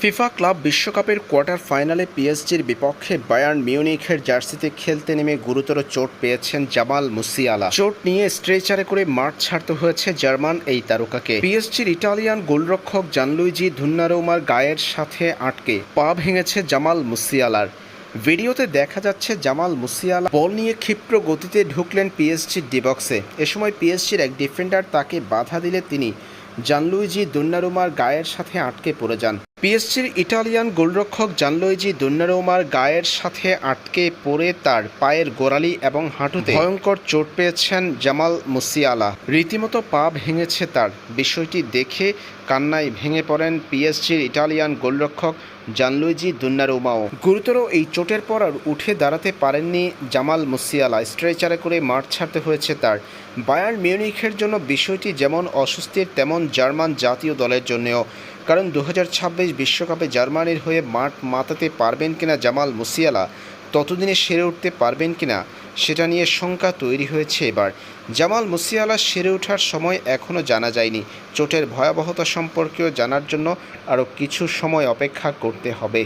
FIFA club বিশ্বকাপের quarter ফাইনালে পিএসজির বিপক্ষে বায়ার্ন মিউনিখের জার্সিতে খেলতে নেমে গুরুতর চোট পেয়েছেন জামাল মুসিয়ালা। চোট নিয়ে স্ট্রেচারে করে মাঠ ছাড়তে হয়েছে জার্মান এই তারকাকে। পিএসজির ইটালিয়ান গোলরক্ষক জানলুইজি ধুন্নারুমার গায়ের সাথে আটকে পা ভেঙেছে জামাল মুসিয়ালার। ভিডিওতে দেখা যাচ্ছে জামাল মুসিয়ালা বল নিয়ে ক্ষিপ্র গতিতে ঢুকলেন পিএসজির ডিবক্সে। এ সময় পিএসজির এক ডিফেন্ডার তাকে বাধা দিলে তিনি জানলুইজি দোন্নারুমার গায়ের সাথে আটকে পড়ে যান। পিএসজির ইটালিয়ান গোলরক্ষক জানলুইজি দোন্নারুমার গায়ের সাথে আটকে পড়ে তার পায়ের গোড়ালি এবং হাঁটুতে ভয়ঙ্কর চোট পেয়েছেন জামাল মুসিয়ালা। রীতিমতো পা ভেঙেছে তার। বিষয়টি দেখে কান্নায় ভেঙে পড়েন পিএসজির ইটালিয়ান গোলরক্ষক জানলুইজি দোন্নারুমাও। গুরুতর এই চোটের পর আর উঠে দাঁড়াতে পারেননি জামাল মুসিয়ালা। স্ট্রেচারে করে মাঠ ছাড়তে হয়েছে তার। বায়ার্ন মিউনিখের জন্য বিষয়টি যেমন অস্বস্তির তেমন জার্মান জাতীয় দলের জন্যও। কারণ 2026 বিশ্বকাপে জার্মানির হয়ে মাঠ মাতাতে পারবেন কিনা জামাল মুসিয়ালা, ততদিনে সেরে উঠতে পারবেন কিনা সেটা নিয়ে শঙ্কা তৈরি হয়েছে এবার। জামাল মুসিয়ালা সেরে ওঠার সময় এখনও জানা যায়নি। চোটের ভয়াবহতা সম্পর্কেও জানার জন্য আরও কিছু সময় অপেক্ষা করতে হবে।